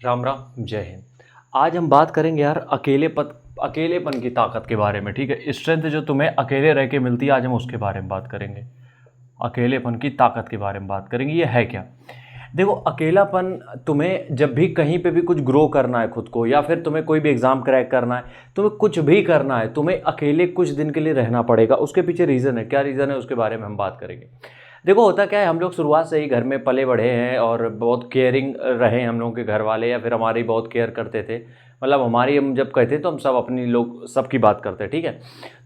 राम राम, जय हिंद। आज हम बात करेंगे यार अकेलेपन की ताकत के बारे में। ठीक है, स्ट्रेंथ जो तुम्हें अकेले रह के मिलती है, आज हम उसके बारे में बात करेंगे। अकेलेपन की ताकत के बारे में बात करेंगे, ये है क्या। देखो, अकेलापन तुम्हें जब भी कहीं पे भी कुछ ग्रो करना है खुद को, या फिर तुम्हें कोई भी एग्ज़ाम क्रैक करना है, तुम्हें कुछ भी करना है, तुम्हें अकेले कुछ दिन के लिए रहना पड़ेगा। उसके पीछे रीज़न है, क्या रीज़न है उसके बारे में हम बात करेंगे। देखो, होता क्या है, हम लोग शुरुआत से ही घर में पले बढ़े हैं और बहुत केयरिंग रहे हैं हम लोगों के घर वाले, या फिर हमारी बहुत केयर करते थे। मतलब हमारी, हम जब कहते तो हम सब अपनी लोग सबकी बात करते हैं। ठीक है,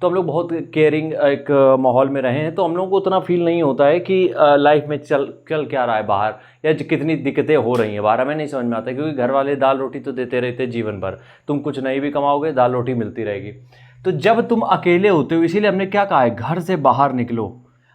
तो हम लोग बहुत केयरिंग एक माहौल में रहे हैं, तो हम लोगों को उतना फील नहीं होता है कि लाइफ में चल चल क्या रहा है बाहर, या कितनी दिक्कतें हो रही हैं बाहर, हमें नहीं समझ में आता, क्योंकि घर वाले दाल रोटी तो देते रहते जीवन भर। तुम कुछ नहीं भी कमाओगे, दाल रोटी मिलती रहेगी। तो जब तुम अकेले होते हो, इसीलिए हमने क्या कहा है, घर से बाहर निकलो,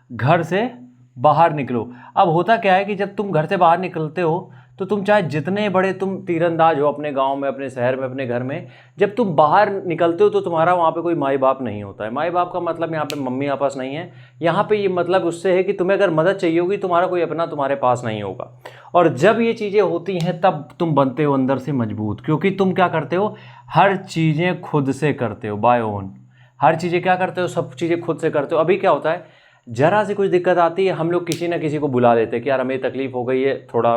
घर से बाहर निकलो। अब होता क्या है कि जब तुम घर से बाहर निकलते हो, तो तुम चाहे जितने बड़े तुम तीरंदाज हो अपने गांव में, अपने शहर में, अपने घर में, जब तुम बाहर निकलते हो तो तुम्हारा वहाँ पे कोई माई बाप नहीं होता है। माई बाप का मतलब यहाँ पे मम्मी आपस नहीं है, यहाँ पे ये मतलब उससे है कि तुम्हें अगर मदद चाहिए होगी, तुम्हारा कोई अपना तुम्हारे पास नहीं होगा। और जब ये चीज़ें होती हैं, तब तुम बनते हो अंदर से मजबूत, क्योंकि तुम क्या करते हो, हर चीज़ें खुद से करते हो, बाय ओन। हर चीज़ें क्या करते हो, सब चीज़ें खुद से करते हो। अभी क्या होता है, जरा सी कुछ दिक्कत आती है, हम लोग किसी ना किसी को बुला लेते हैं कि यार हमें तकलीफ हो गई है, थोड़ा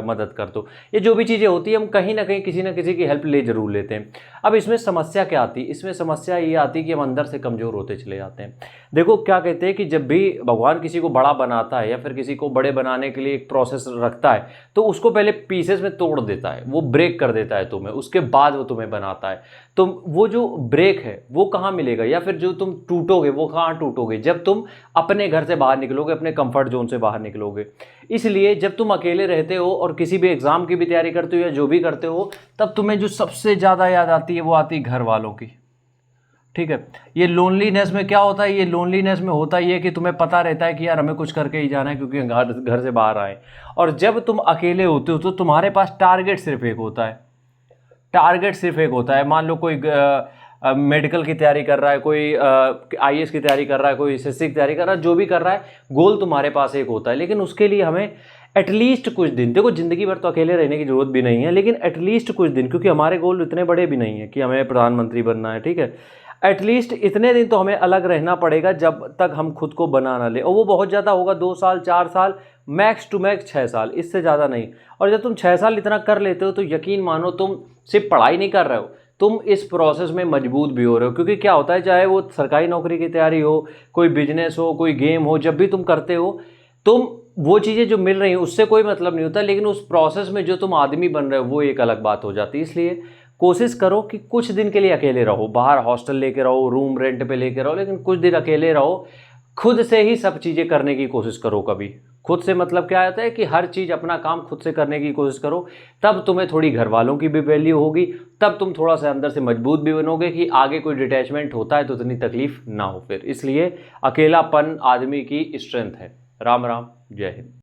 मदद कर दो। ये जो भी चीज़ें होती है, हम कहीं ना कहीं किसी ना किसी की हेल्प ले जरूर लेते हैं। अब इसमें समस्या क्या आती है, इसमें समस्या ये आती है कि हम अंदर से कमज़ोर होते चले जाते हैं। देखो, क्या कहते हैं कि जब भी भगवान किसी को बड़ा बनाता है, या फिर किसी को बड़े बनाने के लिए एक प्रोसेस रखता है, तो उसको पहले पीसेस में तोड़ देता है, वो ब्रेक कर देता है तुम्हें, उसके बाद वो तुम्हें बनाता है। तो वो जो ब्रेक है वो कहाँ मिलेगा, या फिर जो तुम टूटोगे वो कहाँ टूटोगे, जब तुम अपने घर से बाहर निकलोगे, अपने कंफर्ट जोन से बाहर निकलोगे। इसलिए जब तुम अकेले रहते हो और किसी भी एग्जाम की भी तैयारी करते हो या जो भी करते हो, तब तुम्हें जो सबसे ज़्यादा याद आती है वो आती है घर वालों की। ठीक है, ये लोनलीनेस में क्या होता है, ये लोनलीनेस में होता ही है कि तुम्हें पता रहता है कि यार हमें कुछ करके ही जाना है, क्योंकि घर से बाहर आए। और जब तुम अकेले होते हो तो तुम्हारे पास टारगेट सिर्फ एक होता है। टारगेट सिर्फ एक होता है। मान लो कोई मेडिकल की तैयारी कर रहा है, कोई आईएएस की तैयारी कर रहा है, कोई एसएससी की तैयारी कर रहा है, जो भी कर रहा है, गोल तुम्हारे पास एक होता है। लेकिन उसके लिए हमें एटलीस्ट कुछ दिन, देखो जिंदगी भर तो अकेले रहने की जरूरत भी नहीं है, लेकिन एटलीस्ट कुछ दिन, क्योंकि हमारे गोल इतने बड़े भी नहीं है कि हमें प्रधानमंत्री बनना है। ठीक है, एटलीस्ट इतने दिन तो हमें अलग रहना पड़ेगा जब तक हम खुद को बना ना ले। और वो बहुत ज़्यादा होगा, 2 साल, 4 साल, मैक्स टू मैक्स 6 साल, इससे ज़्यादा नहीं। और जब तुम 6 साल इतना कर लेते हो, तो यकीन मानो तुम सिर्फ पढ़ाई नहीं कर रहे हो, तुम इस प्रोसेस में मजबूत भी हो रहे हो। क्योंकि क्या होता है, चाहे वो सरकारी नौकरी की तैयारी हो, कोई बिजनेस हो, कोई गेम हो, जब भी तुम करते हो, तुम वो चीज़ें जो मिल रही हैं उससे कोई मतलब नहीं होता, लेकिन उस प्रोसेस में जो तुम आदमी बन रहे हो वो एक अलग बात हो जाती है। इसलिए कोशिश करो कि कुछ दिन के लिए अकेले रहो, बाहर हॉस्टल लेके रहो, रूम रेंट पे लेके रहो, लेकिन कुछ दिन अकेले रहो। खुद से ही सब चीज़ें करने की कोशिश करो। कभी खुद से मतलब क्या आता है कि हर चीज़, अपना काम खुद से करने की कोशिश करो। तब तुम्हें थोड़ी घर वालों की भी वैल्यू होगी, तब तुम थोड़ा सा अंदर से मजबूत भी बनोगे कि आगे कोई डिटैचमेंट होता है तो इतनी तकलीफ ना हो फिर। इसलिए अकेलापन आदमी की स्ट्रेंथ है। राम राम, जय हिंद।